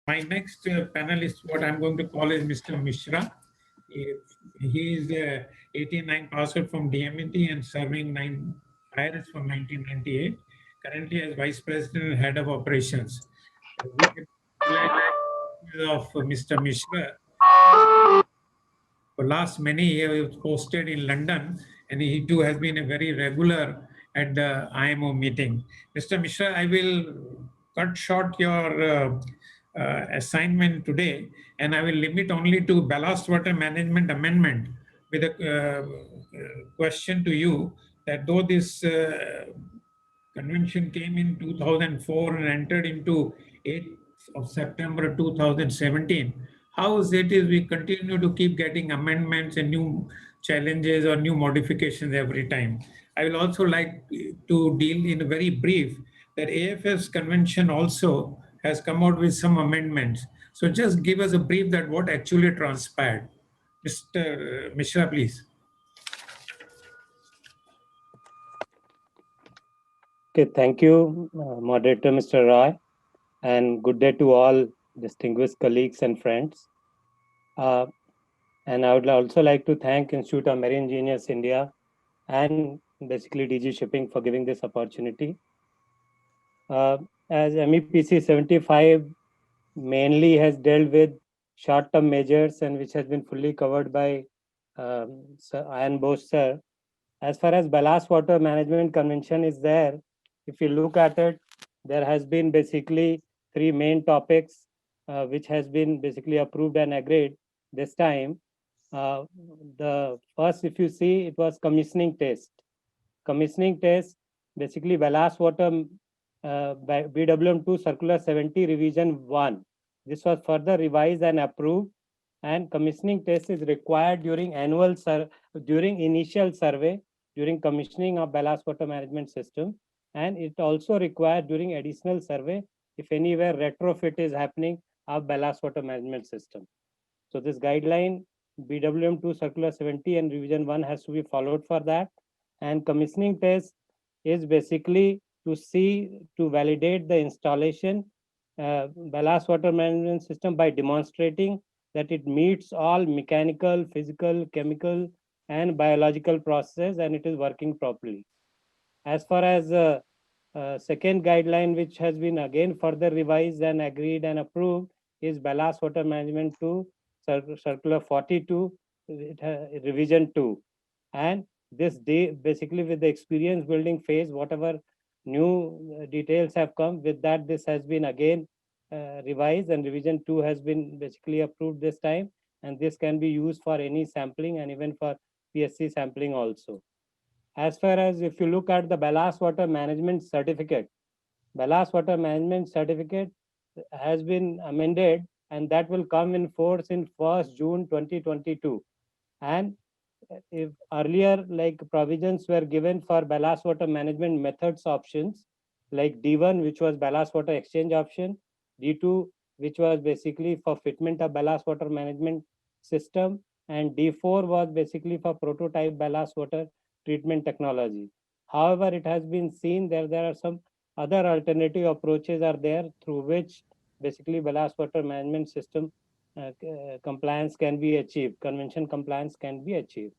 My next panelist, what I'm going to call is Mr. Mishra. He is 89 passed out from DMT and serving 9 years from 1998. Currently as Vice President and Head of Operations. We can of Mr. Mishra. For last many years, he was posted in London, and he too has been a very regular at the IMO meeting. Mr. Mishra, I will cut short your assignment today, and I will limit only to ballast water management amendment with a question to you that though this convention came in 2004 and entered into 8th of September 2017, how is it is we continue to keep getting amendments and new challenges or new modifications every time. I will also like to deal in very brief that AFS convention also has come out with some amendments. So just give us a brief that what actually transpired. Mr. Mishra, please. Okay, thank you, Moderator Mr. Roy, and good day to all distinguished colleagues and friends. And I would also like to thank Institute of Marine Engineers India and basically DG Shipping for giving this opportunity. As MEPC 75 mainly has dealt with short-term measures and which has been fully covered by Sir Ian Bosch sir. As far as ballast water management convention is there, if you look at it, there has been basically three main topics which has been basically approved and agreed this time. The first, if you see, it was commissioning test. Commissioning test, basically ballast water by BWM2 Circular 70 Revision 1. This was further revised and approved, and commissioning test is required during during initial survey, during commissioning of ballast water management system, and it also required during additional survey if anywhere retrofit is happening of ballast water management system. So this guideline BWM2 Circular 70 and Revision 1 has to be followed for that. And commissioning test is basically to validate the installation ballast water management system by demonstrating that it meets all mechanical, physical, chemical, and biological processes and it is working properly. As far as second guideline, which has been again further revised and agreed and approved, is ballast water management to Circular 42, Revision 2. And this day, basically with the experience building phase, whatever new details have come with that, this has been again revised and Revision 2 has been basically approved this time. And this can be used for any sampling and even for PSC sampling also. As far as if you look at the ballast water management certificate has been amended and that will come in force in 1st June 2022. And if earlier like provisions were given for ballast water management methods options like D1, which was ballast water exchange option, D2, which was basically for fitment of ballast water management system, and D4 was basically for prototype ballast water treatment technology. However, it has been seen there are some other alternative approaches are there through which basically ballast water management system compliance can be achieved, convention compliance can be achieved.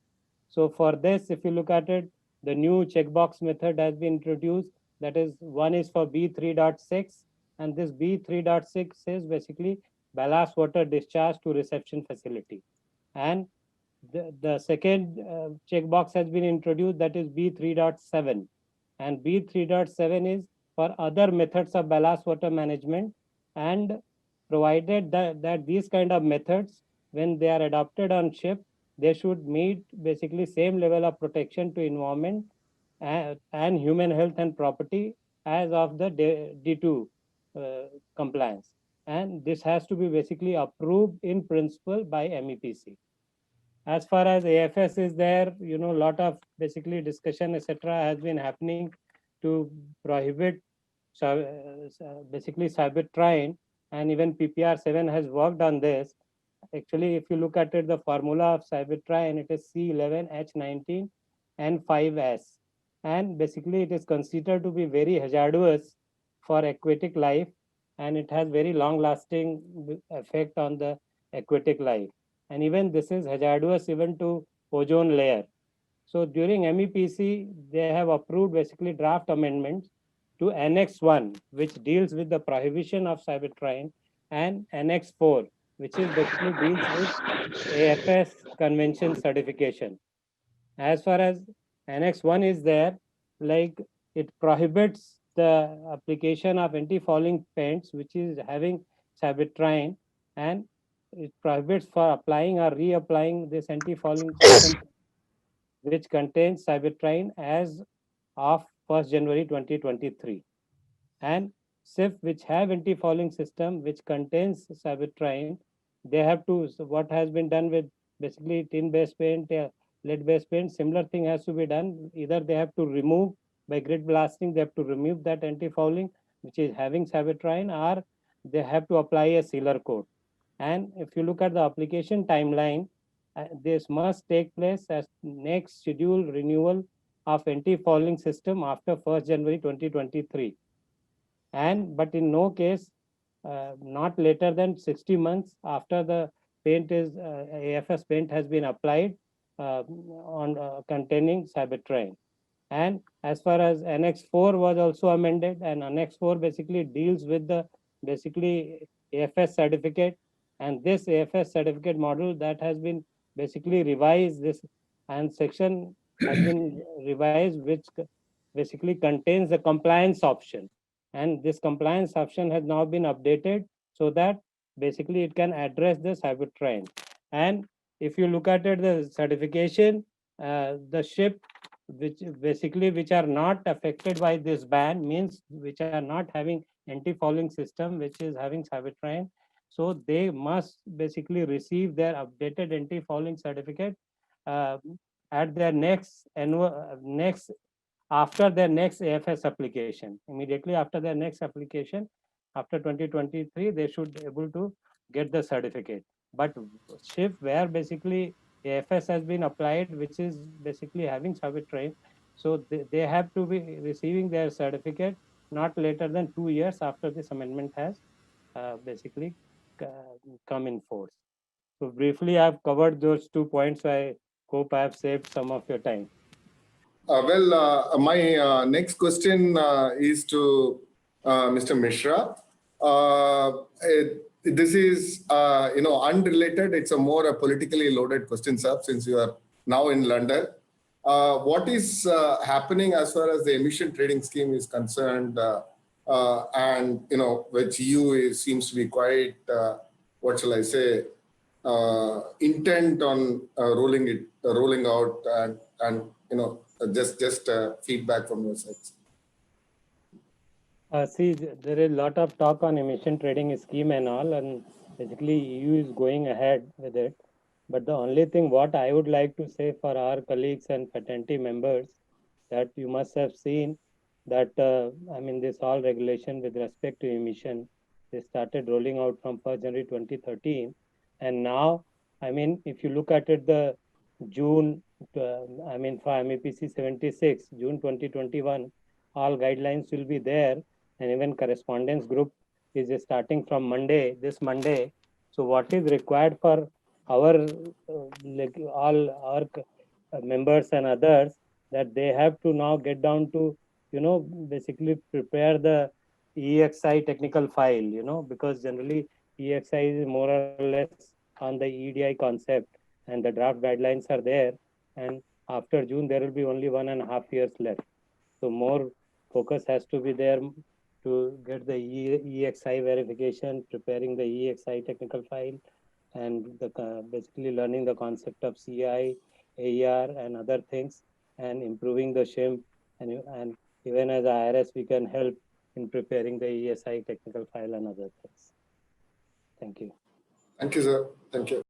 So for this, if you look at it, the new checkbox method has been introduced. That is, one is for B3.6, and this B3.6 is basically ballast water discharge to reception facility. And the second checkbox has been introduced, that is B3.7. And B3.7 is for other methods of ballast water management, and provided that these kind of methods, when they are adopted on ship, they should meet basically same level of protection to environment and human health and property as of the D2 compliance. And this has to be basically approved in principle by MEPC. As far as AFS is there, a lot of basically discussion, etc., has been happening to prohibit basically cybercrime, and even PPR 7 has worked on this. Actually, if you look at it, the formula of cybercrime, it is C11H19 and 5S. And basically, it is considered to be very hazardous for aquatic life. and it has very long lasting effect on the aquatic life. And even this is hazardous even to ozone layer. So during MEPC, they have approved basically draft amendments to Annex 1, which deals with the prohibition of cybercrime, and Annex 4, which is basically deals with AFS convention certification. As far as Annex 1 is there, like it prohibits the application of anti-fouling paints, which is having cybertrine, and it prohibits for applying or reapplying this anti-fouling system which contains cybertrine as of 1st January 2023. And SIF which have anti-fouling system which contains cybertrine, they have to, so what has been done with basically tin-based paint, lead-based paint, similar thing has to be done. Either they have to remove by grid blasting, they have to remove that anti-fouling which is having cybertrine, or they have to apply a sealer coat. And if you look at the application timeline, this must take place as next scheduled renewal of anti-fouling system after 1st January 2023. And but in no case, not later than 60 months after the paint is AFS paint has been applied on containing cybertrine. And as far as Annex 4 was also amended, and Annex 4 basically deals with the basically AFS certificate, and this AFS certificate model that has been basically revised this, and section has been revised which basically contains the compliance option, and this compliance option has now been updated so that basically it can address the cybercrime. And if you look at it, the certification, the ship which are not affected by this ban, means which are not having anti-fouling system which is having cybercrime, so they must basically receive their updated anti-fouling certificate uh, at their next annual next after their next AFS application. Immediately after their next application, after 2023, they should be able to get the certificate. But ship where basically AFS has been applied, which is basically having cybercrime, so they have to be receiving their certificate not later than 2 years after this amendment has basically come in force. So briefly, I've covered those 2 points. So I hope I have saved some of your time. My next question is to Mr. Mishra. This is, unrelated. It's a more politically loaded question, sir, since you are now in London. What is happening as far as the emission trading scheme is concerned, and, which EU seems to be quite, what shall I say, intent on rolling out and just feedback from your side. See, there is a lot of talk on emission trading scheme and all, and basically EU is going ahead with it. But the only thing what I would like to say for our colleagues and fraternity members, that you must have seen that, this all regulation with respect to emission, they started rolling out from 1st January 2013. And now, if you look at it, the June, for MEPC 76, June 2021, all guidelines will be there, and even correspondence group is starting from Monday, this Monday. So what is required for our all our members and others, that they have to now get down to basically prepare the EXI technical file, because generally EXI is more or less on the EDI concept, and the draft guidelines are there, and after June there will be only 1.5 years left. So more focus has to be there to get the EXI verification, preparing the EXI technical file, and basically learning the concept of CI, AER, and other things, and improving the SHIM, and even as IRS, we can help in preparing the ESI technical file and other things. Thank you. Thank you, sir. Thank you.